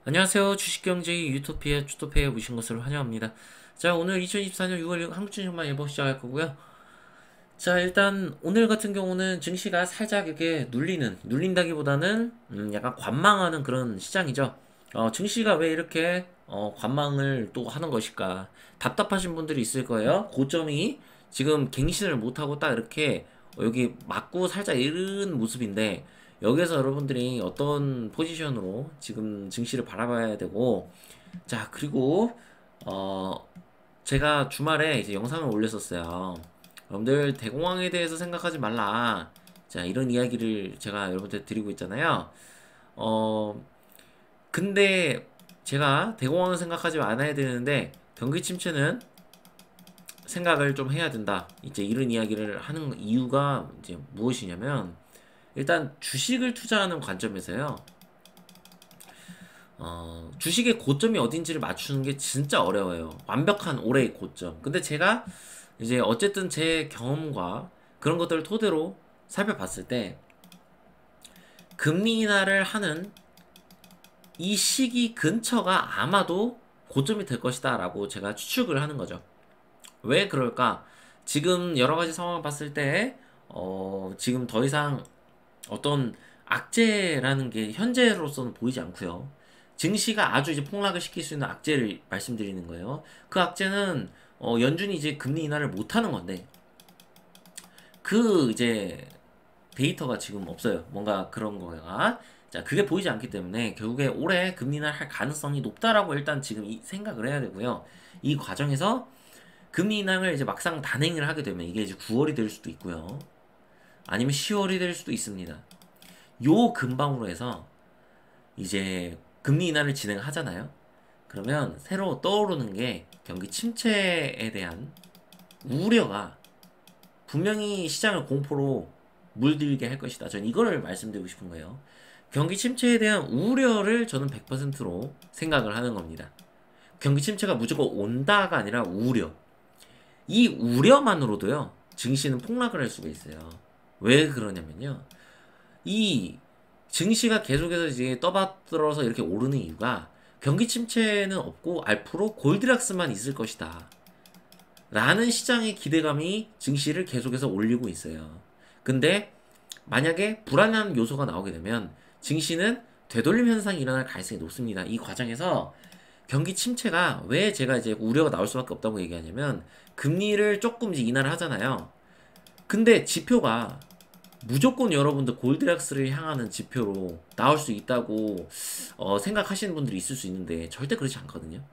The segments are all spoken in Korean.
안녕하세요. 주식경제의 유토피아 주토피아에 오신 것을 환영합니다. 자, 오늘 2024년 6월 한국증시만 예보 시작할 거고요. 자, 일단 오늘 같은 경우는 증시가 살짝 이렇게 눌린다기보다는 약간 관망하는 그런 시장이죠. 증시가 왜 이렇게 관망을 또 하는 것일까? 답답하신 분들이 있을 거예요. 고점이 지금 갱신을 못하고 딱 이렇게 여기 맞고 살짝 이른 모습인데 여기서 여러분들이 어떤 포지션으로 지금 증시를 바라봐야 되고, 자, 그리고 어 제가 주말에 이제 영상을 올렸었어요. 여러분들 대공황에 대해서 생각하지 말라. 자, 이런 이야기를 제가 여러분들 드리고 있잖아요. 어 근데 제가 대공황을 생각하지 않아야 되는데 경기 침체는 생각을 좀 해야 된다. 이제 이런 이야기를 하는 이유가 이제 무엇이냐면, 일단 주식을 투자하는 관점에서요. 주식의 고점이 어딘지를 맞추는 게 진짜 어려워요. 완벽한 올해의 고점. 근데 제가 이제 어쨌든 제 경험과 그런 것들을 토대로 살펴봤을 때 금리 인하를 하는 이 시기 근처가 아마도 고점이 될 것이다 라고 제가 추측을 하는 거죠. 왜 그럴까? 지금 여러 가지 상황을 봤을 때 지금 더 이상 어떤 악재라는 게 현재로서는 보이지 않고요. 증시가 아주 이제 폭락을 시킬 수 있는 악재를 말씀드리는 거예요. 그 악재는 연준이 이제 금리 인하를 못 하는 건데, 그 이제 데이터가 지금 없어요. 뭔가 그런 거가. 자, 그게 보이지 않기 때문에 결국에 올해 금리 인하를 할 가능성이 높다라고 일단 지금 생각을 해야 되고요. 이 과정에서 금리 인하를 이제 막상 단행을 하게 되면 이게 이제 9월이 될 수도 있고요. 아니면 10월이 될 수도 있습니다. 요 근방으로 해서 이제 금리 인하를 진행하잖아요. 그러면 새로 떠오르는 게 경기 침체에 대한 우려가 분명히 시장을 공포로 물들게 할 것이다. 저는 이거를 말씀드리고 싶은 거예요. 경기 침체에 대한 우려를 저는 100%로 생각을 하는 겁니다. 경기 침체가 무조건 온다가 아니라 우려. 이 우려만으로도요, 증시는 폭락을 할 수가 있어요. 왜 그러냐면요. 이 증시가 계속해서 이제 떠받들어서 이렇게 오르는 이유가 경기 침체는 없고 앞으로 골드락스만 있을 것이다 라는 시장의 기대감이 증시를 계속해서 올리고 있어요. 근데 만약에 불안한 요소가 나오게 되면 증시는 되돌림 현상이 일어날 가능성이 높습니다. 이 과정에서 경기 침체가 왜 제가 이제 우려가 나올 수밖에 없다고 얘기하냐면, 금리를 조금 이제 인하를 하잖아요. 근데 지표가 무조건 여러분들 골드락스를 향하는 지표로 나올 수 있다고 생각하시는 분들이 있을 수 있는데 절대 그렇지 않거든요.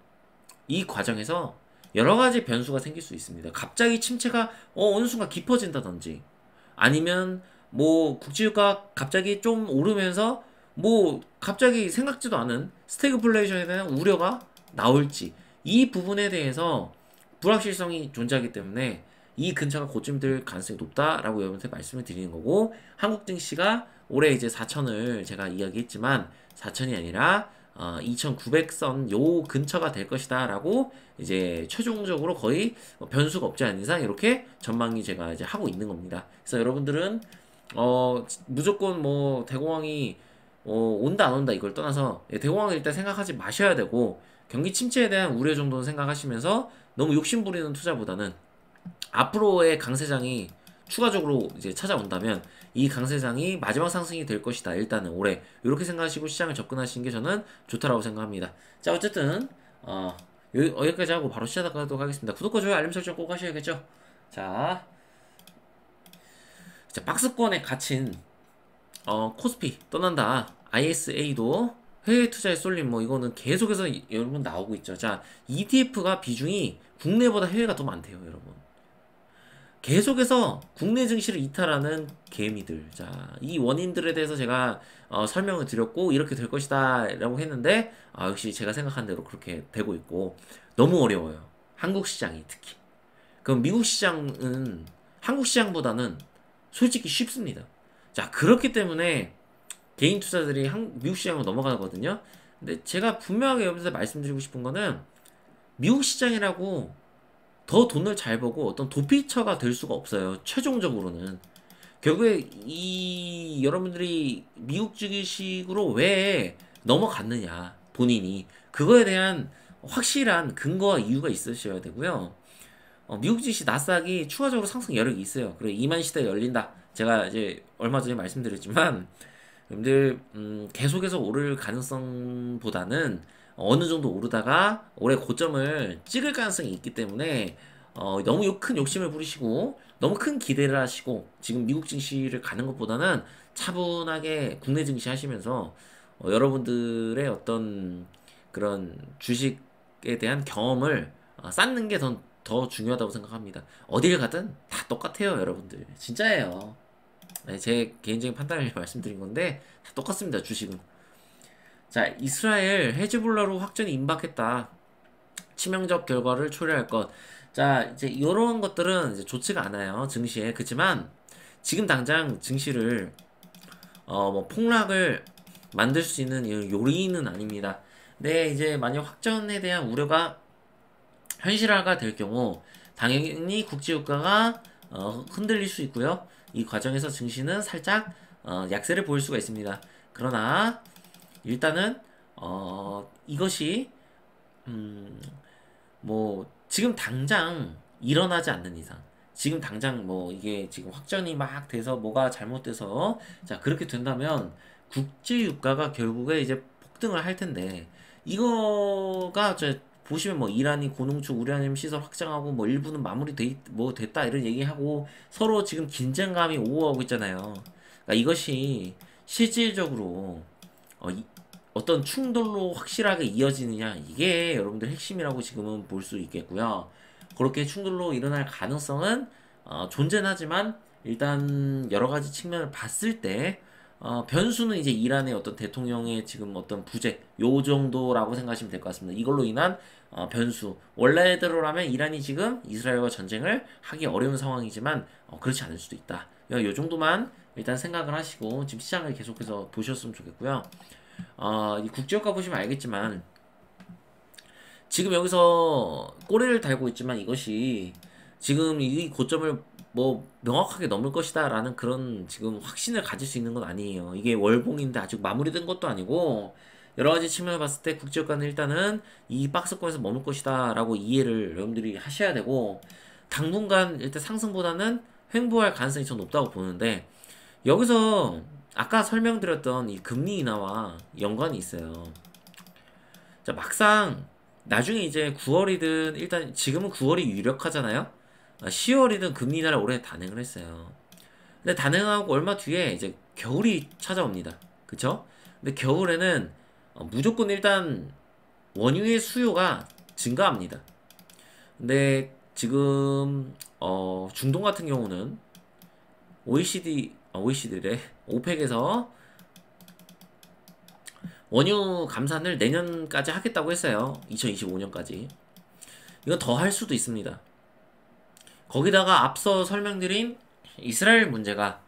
이 과정에서 여러 가지 변수가 생길 수 있습니다. 갑자기 침체가 어느 순간 깊어진다든지, 아니면 뭐 국제유가 갑자기 좀 오르면서 뭐 갑자기 생각지도 않은 스태그플레이션에 대한 우려가 나올지, 이 부분에 대해서 불확실성이 존재하기 때문에 이 근처가 고점 될 가능성이 높다라고 여러분한테 말씀을 드리는 거고, 한국 증시가 올해 이제 4천을 제가 이야기했지만 4천이 아니라 2,900선 요 근처가 될 것이다 라고 이제 최종적으로 거의 변수가 없지 않은 이상 이렇게 전망이 제가 이제 하고 있는 겁니다. 그래서 여러분들은 무조건 뭐 대공황이 온다 안 온다 이걸 떠나서 대공황을 일단 생각하지 마셔야 되고, 경기 침체에 대한 우려 정도는 생각하시면서 너무 욕심부리는 투자보다는 앞으로의 강세장이 추가적으로 이제 찾아온다면 이 강세장이 마지막 상승이 될 것이다. 일단은 올해 이렇게 생각하시고 시장을 접근하시는 게 저는 좋다라고 생각합니다. 자, 어쨌든 여기까지 하고 바로 시작하도록 하겠습니다. 구독과 좋아요, 알림 설정 꼭 하셔야겠죠. 자, 박스권에 갇힌 코스피 떠난다. ISA도 해외 투자에 쏠림, 뭐 이거는 계속해서 여러분 나오고 있죠. 자, ETF가 비중이 국내보다 해외가 더 많대요, 여러분. 계속해서 국내 증시를 이탈하는 개미들. 자, 이 원인들에 대해서 제가 설명을 드렸고 이렇게 될 것이다 라고 했는데, 역시 제가 생각한 대로 그렇게 되고 있고 너무 어려워요. 한국 시장이 특히. 그럼 미국 시장은 한국 시장보다는 솔직히 쉽습니다. 자, 그렇기 때문에 개인 투자들이 미국 시장으로 넘어가거든요. 근데 제가 분명하게 여러분들 말씀드리고 싶은 거는, 미국 시장이라고 더 돈을 잘 벌고 어떤 도피처가 될 수가 없어요. 최종적으로는. 결국에 이 여러분들이 미국 주식으로 왜 넘어갔느냐. 본인이 그거에 대한 확실한 근거와 이유가 있으셔야 되고요. 미국 증시 나스닥이 추가적으로 상승 여력이 있어요. 그리고 2만 시대 열린다. 제가 이제 얼마 전에 말씀드렸지만 여러분들 계속해서 오를 가능성보다는 어느 정도 오르다가 올해 고점을 찍을 가능성이 있기 때문에 너무 큰 욕심을 부리시고 너무 큰 기대를 하시고 지금 미국 증시를 가는 것보다는 차분하게 국내 증시 하시면서 여러분들의 어떤 그런 주식에 대한 경험을 쌓는 게 더 중요하다고 생각합니다. 어딜 가든 다 똑같아요, 여러분들. 진짜예요. 네, 제 개인적인 판단을 말씀드린 건데 다 똑같습니다, 주식은. 자, 이스라엘 헤즈볼라로 확전이 임박했다. 치명적 결과를 초래할 것. 자, 이제 이런 것들은 이제 좋지가 않아요, 증시에. 그렇지만 지금 당장 증시를 뭐 폭락을 만들 수 있는 요인은 아닙니다. 근데 이제 만약 확전에 대한 우려가 현실화가 될 경우 당연히 국제유가가 흔들릴 수 있고요. 이 과정에서 증시는 살짝 약세를 보일 수가 있습니다. 그러나 일단은 이것이 뭐 지금 당장 일어나지 않는 이상 지금 당장 뭐 이게 지금 확전이 막 돼서 뭐가 잘못돼서 자 그렇게 된다면 국제유가가 결국에 이제 폭등을 할 텐데 이거가 저 보시면 뭐 이란이 고농축 우라늄 시설 확장하고 뭐 일부는 뭐 됐다 이런 얘기하고 서로 지금 긴장감이 오고가고 있잖아요. 그러니까 이것이 실질적으로 어떤 충돌로 확실하게 이어지느냐 이게 여러분들 핵심이라고 지금은 볼 수 있겠고요. 그렇게 충돌로 일어날 가능성은 존재는 하지만 일단 여러 가지 측면을 봤을 때 변수는 이제 이란의 어떤 대통령의 지금 어떤 부재 요 정도라고 생각하시면 될 것 같습니다. 이걸로 인한 변수 원래대로라면 이란이 지금 이스라엘과 전쟁을 하기 어려운 상황이지만 그렇지 않을 수도 있다. 요 정도만 일단 생각을 하시고 지금 시장을 계속해서 보셨으면 좋겠고요. 이 국제유가 보시면 알겠지만 지금 여기서 꼬리를 달고 있지만 이것이 지금 이 고점을 뭐 명확하게 넘을 것이다 라는 그런 지금 확신을 가질 수 있는 건 아니에요. 이게 월봉인데 아직 마무리된 것도 아니고 여러가지 측면을 봤을 때 국제유가는 일단은 이 박스권에서 머물 것이다 라고 이해를 여러분들이 하셔야 되고 당분간 일단 상승보다는 횡보할 가능성이 더 높다고 보는데 여기서 아까 설명드렸던 이 금리 인하와 연관이 있어요. 자, 막상 나중에 이제 9월이든 일단 지금은 9월이 유력하잖아요. 10월이든 금리 인하를 올해 단행을 했어요. 근데 단행하고 얼마 뒤에 이제 겨울이 찾아옵니다. 그쵸? 근데 겨울에는 무조건 일단 원유의 수요가 증가합니다. 근데 지금 중동 같은 경우는 OECD래 오펙에서 원유 감산을 내년까지 하겠다고 했어요. 2025년까지. 이건 더 할 수도 있습니다. 거기다가 앞서 설명드린 이스라엘 문제가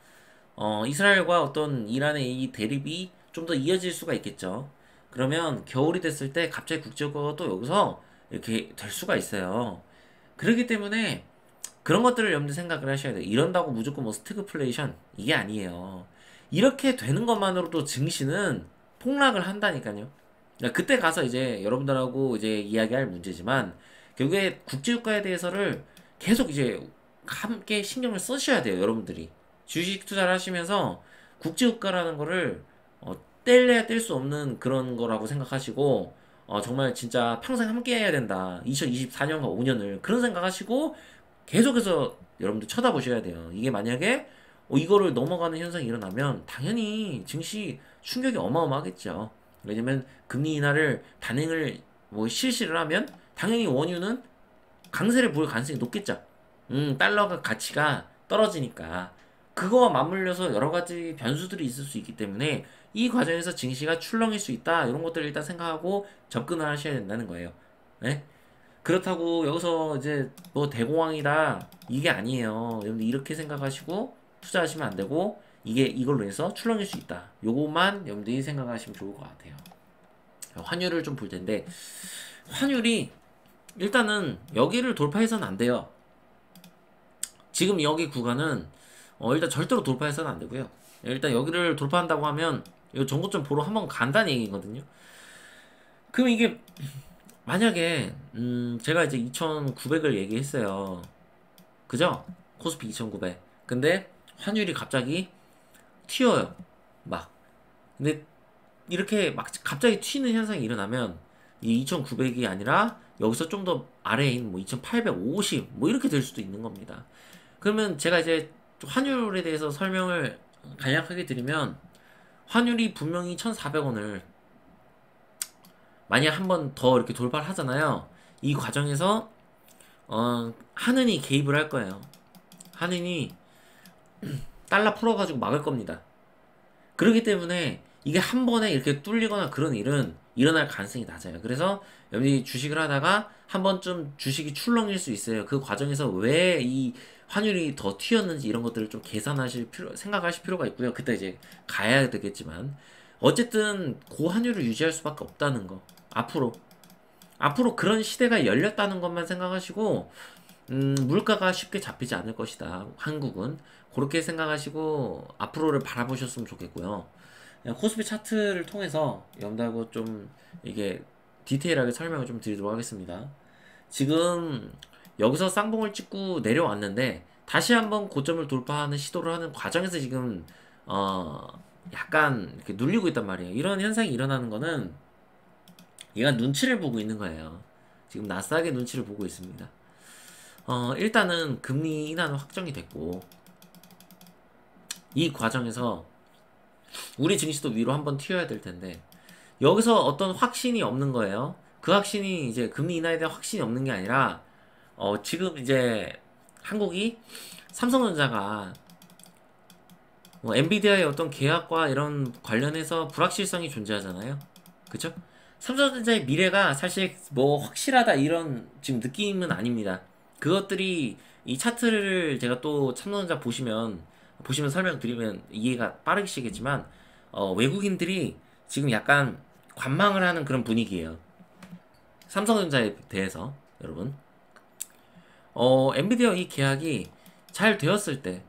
이스라엘과 어떤 이란의 이 대립이 좀 더 이어질 수가 있겠죠. 그러면 겨울이 됐을 때 갑자기 국제유가가 또 여기서 이렇게 될 수가 있어요. 그렇기 때문에 그런 것들을 여러분들 생각을 하셔야 돼요. 이런다고 무조건 뭐 스태그플레이션 이게 아니에요. 이렇게 되는 것만으로도 증시는 폭락을 한다니까요. 그러니까 그때 가서 이제 여러분들하고 이제 이야기할 문제지만 결국에 국제유가에 대해서를 계속 이제 함께 신경을 쓰셔야 돼요. 여러분들이 주식 투자를 하시면서 국제유가라는 거를 뗄래야 뗄 수 없는 그런 거라고 생각하시고 정말 진짜 평생 함께 해야 된다. 2024년과 5년을 그런 생각하시고 계속해서 여러분들 쳐다보셔야 돼요. 이게 만약에 이거를 넘어가는 현상이 일어나면 당연히 증시 충격이 어마어마하겠죠. 왜냐면 금리 인하를 단행을 뭐 실시를 하면 당연히 원유는 강세를 보일 가능성이 높겠죠. 달러가 가치가 떨어지니까 그거와 맞물려서 여러 가지 변수들이 있을 수 있기 때문에 이 과정에서 증시가 출렁일 수 있다. 이런 것들을 일단 생각하고 접근을 하셔야 된다는 거예요. 네? 그렇다고 여기서 이제 뭐 대공황이다 이게 아니에요. 여러분들 이렇게 생각하시고 투자하시면 안 되고 이게 이걸로 해서 출렁일 수 있다. 요것만 여러분들이 생각하시면 좋을 것 같아요. 환율을 좀 볼 텐데 환율이 일단은 여기를 돌파해서는 안 돼요. 지금 여기 구간은 일단 절대로 돌파해서는 안 되고요. 일단 여기를 돌파한다고 하면 이 전고점 보러 한번 간다는 얘기거든요. 그럼 이게 만약에 제가 이제 2,900을 얘기했어요. 그죠? 코스피 2,900. 근데 환율이 갑자기 튀어요. 막. 근데 이렇게 막 갑자기 튀는 현상이 일어나면 이 2,900이 아니라 여기서 좀 더 아래인 뭐 2,850 뭐 이렇게 될 수도 있는 겁니다. 그러면 제가 이제 환율에 대해서 설명을 간략하게 드리면 환율이 분명히 1,400원을 만약 한 번 더 이렇게 돌파를 하잖아요. 이 과정에서 한은이 개입을 할 거예요. 한은이 달러 풀어가지고 막을 겁니다. 그렇기 때문에 이게 한 번에 이렇게 뚫리거나 그런 일은 일어날 가능성이 낮아요. 그래서 여러분이 주식을 하다가 한 번쯤 주식이 출렁일 수 있어요. 그 과정에서 왜 이 환율이 더 튀었는지 이런 것들을 좀 생각하실 필요가 있고요. 그때 이제 가야 되겠지만 어쨌든 고환율을 유지할 수밖에 없다는 거. 앞으로 그런 시대가 열렸다는 것만 생각하시고 물가가 쉽게 잡히지 않을 것이다. 한국은 그렇게 생각하시고 앞으로를 바라보셨으면 좋겠고요. 코스피 차트를 통해서 여러분들하고 좀 이게 디테일하게 설명을 좀 드리도록 하겠습니다. 지금 여기서 쌍봉을 찍고 내려왔는데 다시 한번 고점을 돌파하는 시도를 하는 과정에서 지금 약간 이렇게 눌리고 있단 말이에요. 이런 현상이 일어나는 거는 얘가 눈치를 보고 있는 거예요. 지금 나스닥의 눈치를 보고 있습니다. 일단은 금리 인하는 확정이 됐고 이 과정에서 우리 증시도 위로 한번 튀어야 될 텐데 여기서 어떤 확신이 없는 거예요. 그 확신이 이제 금리 인하에 대한 확신이 없는 게 아니라 지금 이제 한국이 삼성전자가 엔비디아의 어떤 계약과 이런 관련해서 불확실성이 존재하잖아요. 그쵸? 삼성전자의 미래가 사실 뭐 확실하다 이런 지금 느낌은 아닙니다. 그것들이 이 차트를 제가 또 삼성전자 보시면 설명드리면 이해가 빠르시겠지만 외국인들이 지금 약간 관망을 하는 그런 분위기예요. 삼성전자에 대해서 여러분 엔비디아 이 계약이 잘 되었을 때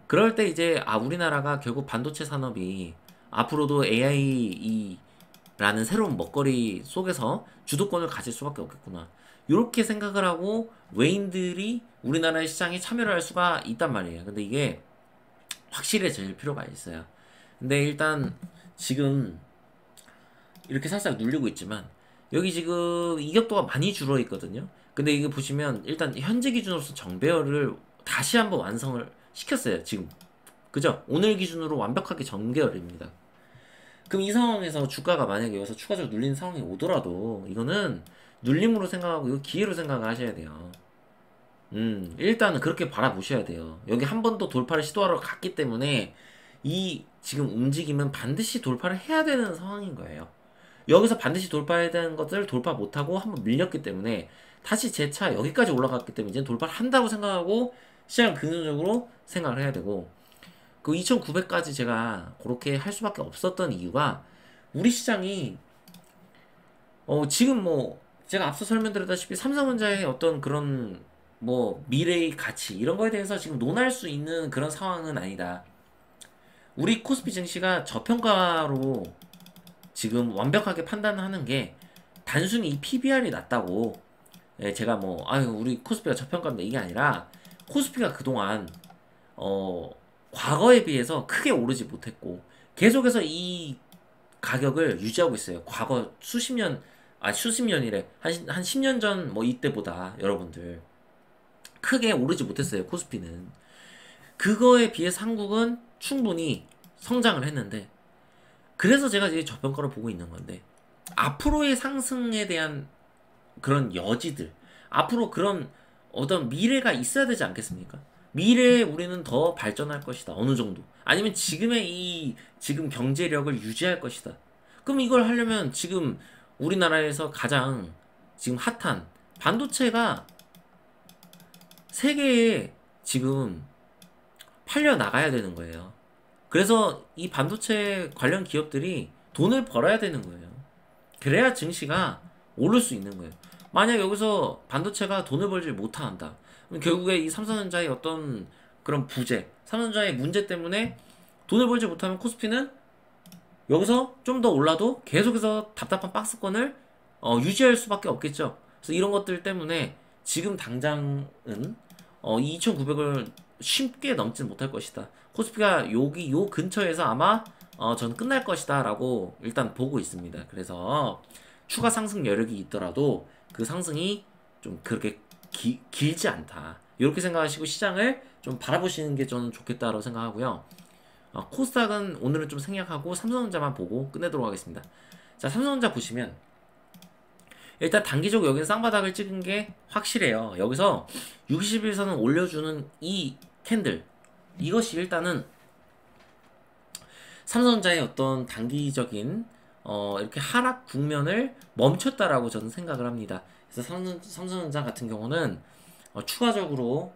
그럴 때 이제 우리나라가 결국 반도체 산업이 앞으로도 AI라는 새로운 먹거리 속에서 주도권을 가질 수밖에 없겠구나. 이렇게 생각을 하고 외인들이 우리나라의 시장에 참여를 할 수가 있단 말이에요. 근데 이게 확실해질 필요가 있어요. 근데 일단 지금 이렇게 살짝 눌리고 있지만 여기 지금 이격도가 많이 줄어 있거든요. 근데 이거 보시면 일단 현재 기준으로서 정배열을 다시 한번 완성을 시켰어요. 지금 그죠? 오늘 기준으로 완벽하게 정배열입니다. 그럼 이 상황에서 주가가 만약에 여기서 추가적으로 눌리는 상황이 오더라도 이거는 눌림으로 생각하고 이거 기회로 생각하셔야 돼요. 일단은 그렇게 바라보셔야 돼요. 여기 한 번 더 돌파를 시도하러 갔기 때문에 이 지금 움직임은 반드시 돌파를 해야 되는 상황인 거예요. 여기서 반드시 돌파해야 되는 것들을 돌파 못하고 한번 밀렸기 때문에 다시 재차 여기까지 올라갔기 때문에 이제 돌파를 한다고 생각하고 시장 긍정적으로 생각을 해야 되고 그 2,900까지 제가 그렇게 할 수밖에 없었던 이유가 우리 시장이 지금 뭐 제가 앞서 설명드렸다시피 삼성전자의 어떤 그런 뭐 미래의 가치 이런 거에 대해서 지금 논할 수 있는 그런 상황은 아니다. 우리 코스피 증시가 저평가로 지금 완벽하게 판단하는 게 단순히 이 PBR이 낮다고 제가 뭐 우리 코스피가 저평가입니다 이게 아니라 코스피가 그동안 과거에 비해서 크게 오르지 못했고 계속해서 이 가격을 유지하고 있어요. 과거 수십 년이래. 한 10년 전 뭐 이때보다 여러분들 크게 오르지 못했어요. 코스피는. 그거에 비해서 한국은 충분히 성장을 했는데 그래서 제가 이제 저평가를 보고 있는 건데 앞으로의 상승에 대한 그런 여지들 앞으로 그런 어떤 미래가 있어야 되지 않겠습니까? 미래에 우리는 더 발전할 것이다. 어느 정도. 아니면 지금의 지금 경제력을 유지할 것이다. 그럼 이걸 하려면 지금 우리나라에서 가장 지금 핫한 반도체가 세계에 지금 팔려 나가야 되는 거예요. 그래서 이 반도체 관련 기업들이 돈을 벌어야 되는 거예요. 그래야 증시가 오를 수 있는 거예요. 만약 여기서 반도체가 돈을 벌지 못한다. 그럼 결국에 이 삼성전자의 어떤 그런 삼성전자의 문제 때문에 돈을 벌지 못하면 코스피는 여기서 좀 더 올라도 계속해서 답답한 박스권을 유지할 수밖에 없겠죠. 그래서 이런 것들 때문에 지금 당장은 2,900을 쉽게 넘지는 못할 것이다. 코스피가 여기 요 근처에서 아마 저는 끝날 것이다 라고 일단 보고 있습니다. 그래서 추가 상승 여력이 있더라도 그 상승이 좀 그렇게 길지 않다. 이렇게 생각하시고 시장을 좀 바라보시는 게 저는 좋겠다고 생각하고요. 코스닥은 오늘은 좀 생략하고 삼성전자만 보고 끝내도록 하겠습니다. 자, 삼성전자 보시면 일단 단기적으로 여기는 쌍바닥을 찍은 게 확실해요. 여기서 60일선을 올려주는 이 캔들, 이것이 일단은 삼성전자의 어떤 단기적인 이렇게 하락 국면을 멈췄다라고 저는 생각을 합니다. 그래서 삼성전자 같은 경우는 추가적으로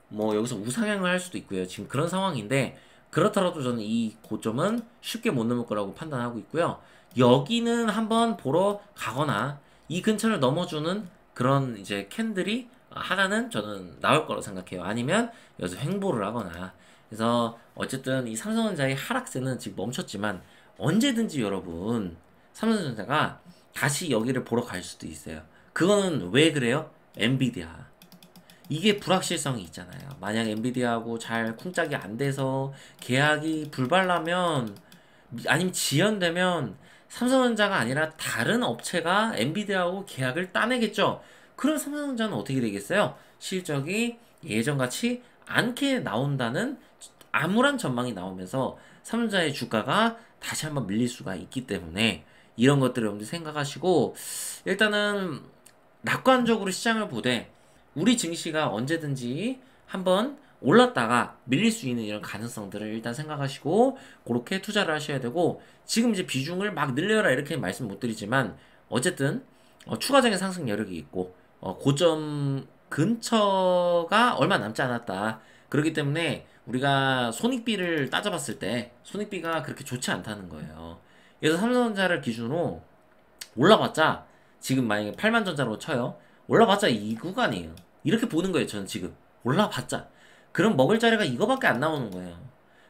뭐 여기서 우상향을 할 수도 있고요. 지금 그런 상황인데 그렇더라도 저는 이 고점은 쉽게 못 넘을 거라고 판단하고 있고요. 여기는 한번 보러 가거나 이 근처를 넘어주는 그런 이제 캔들이 하나는 저는 나올 거라고 생각해요. 아니면 여기서 횡보를 하거나. 그래서 어쨌든 이 삼성전자의 하락세는 지금 멈췄지만 언제든지 여러분 삼성전자가 다시 여기를 보러 갈 수도 있어요. 그거는 왜 그래요? 엔비디아. 이게 불확실성이 있잖아요. 만약 엔비디아하고 잘 쿵짝이 안 돼서 계약이 불발나면 아니면 지연되면 삼성전자가 아니라 다른 업체가 엔비디아하고 계약을 따내겠죠. 그럼 삼성전자는 어떻게 되겠어요? 실적이 예전같이 않게 나온다는 암울한 전망이 나오면서 삼성전자의 주가가 다시 한번 밀릴 수가 있기 때문에 이런 것들을 여러분들 생각하시고 일단은 낙관적으로 시장을 보되 우리 증시가 언제든지 한번 올랐다가 밀릴 수 있는 이런 가능성들을 일단 생각하시고 그렇게 투자를 하셔야 되고 지금 이제 비중을 막 늘려라 이렇게 말씀 못 드리지만 어쨌든 추가적인 상승 여력이 있고 고점 근처가 얼마 남지 않았다. 그렇기 때문에 우리가 손익비를 따져봤을 때 손익비가 그렇게 좋지 않다는 거예요. 그래서 삼성전자를 기준으로 올라봤자 지금 만약에 8만 전자로 쳐요. 올라봤자 이 구간이에요. 이렇게 보는 거예요. 저는 지금 올라봤자. 그럼 먹을 자리가 이거밖에 안 나오는 거예요.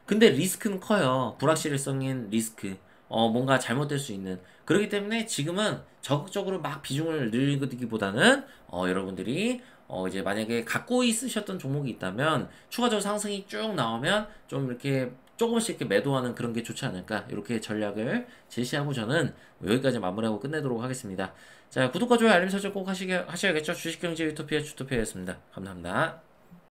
근데 리스크는 커요. 불확실성인 리스크. 뭔가 잘못될 수 있는. 그렇기 때문에 지금은 적극적으로 막 비중을 늘리기보다는 여러분들이 이제 만약에 갖고 있으셨던 종목이 있다면 추가적으로 상승이 쭉 나오면 좀 이렇게 조금씩 이렇게 매도하는 그런 게 좋지 않을까 이렇게 전략을 제시하고 저는 여기까지 마무리하고 끝내도록 하겠습니다. 자, 구독과 좋아요 알림 설정 꼭 하셔야겠죠. 주식경제 유토피아 주토피아였습니다. 감사합니다.